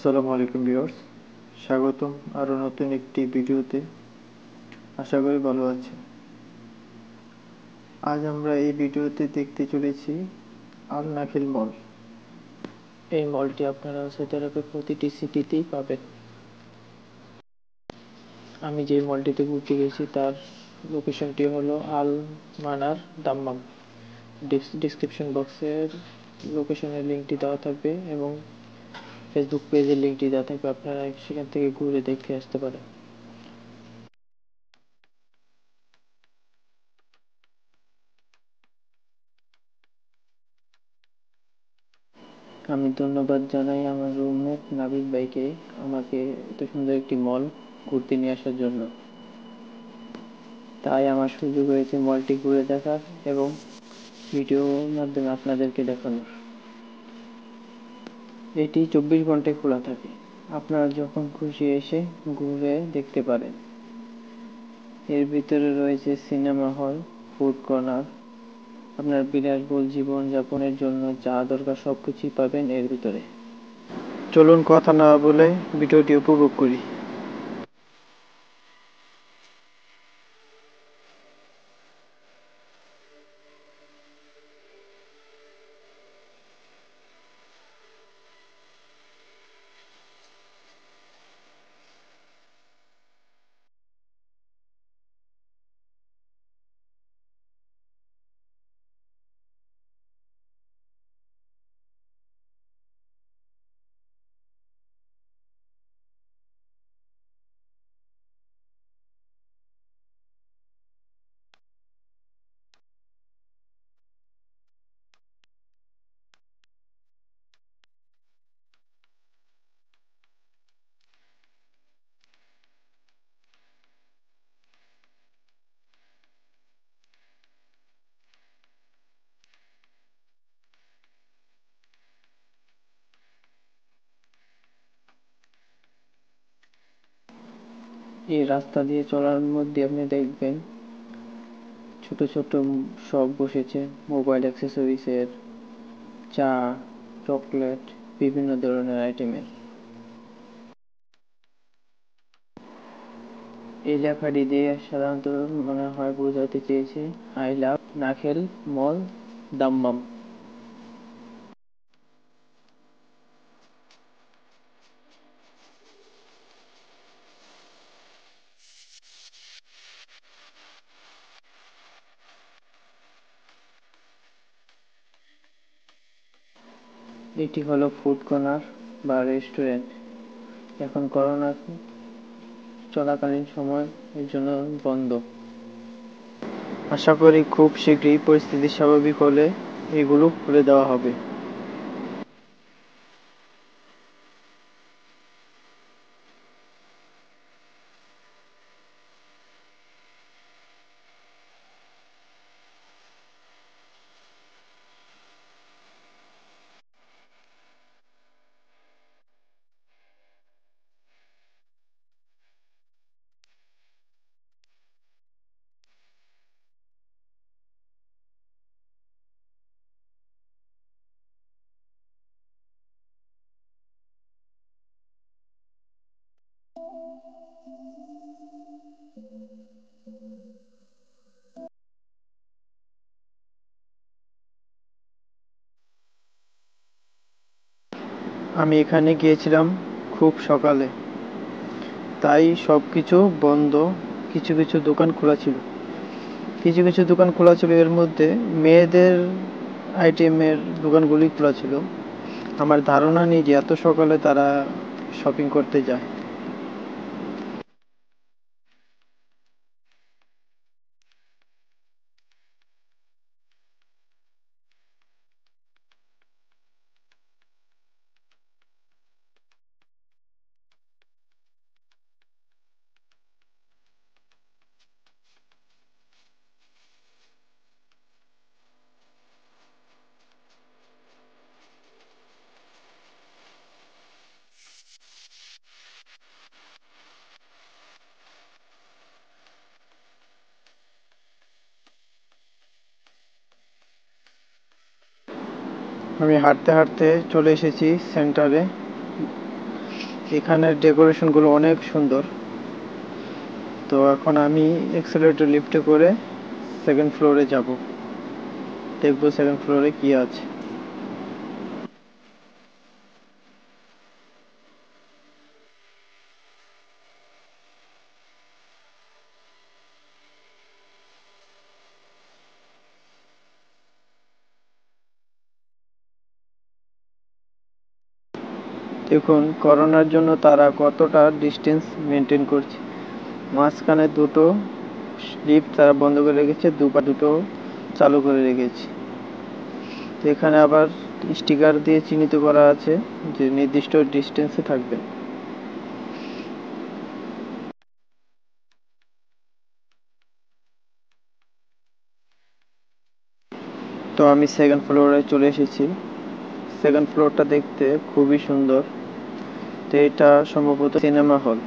আসসালামু আলাইকুম ভিউয়ার্স, স্বাগতম আরও নতুন একটি ভিডিওতে। আশা করি ভালো আছেন। আজ আমরা এই ভিডিওতে দেখতে চলেছি আল নাখিল মল। এই মলটি আপনারা সৌদি আরবের প্রতিটি সিটিতেই পাবেন। আমি যে মলটিতে ঘুরতে গেছি তার লোকেশনটি হলো আল মানার দাম্মাম। ডিসক্রিপশন বক্সের লোকেশনের লিঙ্কটি দেওয়া থাকবে এবং ফেসবুক পেজের লিঙ্কটি দেওয়া থাকবে, আপনারা সেখান থেকে ঘুরে দেখে আসতে পারেন। আমি ধন্যবাদ জানাই আমার রুমমেট নাবিল ভাইকে আমাকে এত সুন্দর একটি মল ঘুরতে নিয়ে আসার জন্য। তাই আমার সুযোগ হয়েছে মলটি ঘুরে দেখার এবং ভিডিওর মাধ্যমে আপনাদেরকে দেখানোর। এটি 24 ঘন্টায় খোলা থাকে, আপনারা যখন খুশি এসে ঘুরে দেখতে পারেন। এর ভিতরে রয়েছে সিনেমা হল, ফুড কর্নার, আপনার বিলাসবহুল জীবনযাপনের জন্য যা দরকার সবকিছুই পাবেন এর ভিতরে। চলুন কথা না বলে ভিডিওটি উপভোগ করি। এই রাস্তা দিয়ে চলার মধ্যে আপনি দেখবেন ছোট ছোট শপ বসেছে, মোবাইল অ্যাক্সেসরিজের, চা, চকলেট, বিভিন্ন ধরনের আইটেমের। এই লেখাটি দিয়ে সাধারণত মনে হয় বোঝাতে চেয়েছে আই লাভ নাখেল মল দাম্মাম। এটি হলো ফুড কর্নার বা রেস্টুরেন্ট। এখন করোনা চলাকালীন সময় এর জন্য বন্ধ। আশা করি খুব শীঘ্রই পরিস্থিতি স্বাভাবিক হলে এগুলো খুলে দেওয়া হবে। আমি এখানে গিয়েছিলাম খুব সকালে, তাই সবকিছু বন্ধ। কিছু কিছু দোকান খোলা ছিল, এর মধ্যে মেয়েদের আইটেমের দোকানগুলি খোলা ছিল। আমার ধারণা নেই যে এত সকালে তারা শপিং করতে যায়। আমি হাঁটতে হাঁটতে চলে এসেছি সেন্টারে। এখানের ডেকোরেশনগুলো অনেক সুন্দর। তো এখন আমি এক্সেলেটর লিফটে করে সেকেন্ড ফ্লোরে যাব, দেখবো সেকেন্ড ফ্লোরে কি আছে। দেখুন করোনার জন্য তারা কতটা ডিস্টেন্স মেনটেন করছে। মাঝখানে দুটো লিফট তারা বন্ধ করে রেখেছে, দুটো চালু করে রেখেছে। তো এখানে আবার স্টিকার দিয়ে চিহ্নিত করা আছে যে নির্দিষ্ট ডিস্টেন্সে থাকবে। তো আমি সেকেন্ড ফ্লোরে চলে এসেছি। সেকেন্ড ফ্লোরটা দেখতে খুবই সুন্দর। তো এটা সম্ভবত সিনেমা হল।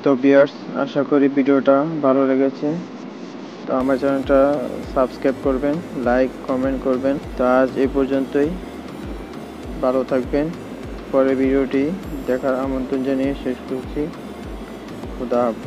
তো ভিউয়ার্স, আশা করি ভিডিওটা ভালো লেগেছে। তো আমার চ্যানেলটা সাবস্ক্রাইব করবেন, লাইক কমেন্ট করবেন। তো আজ এই পর্যন্তই, ভালো থাকবেন। পরের ভিডিওটি দেখার আমন্ত্রণ জানিয়ে শেষ করছি। খুদা হাফেজ।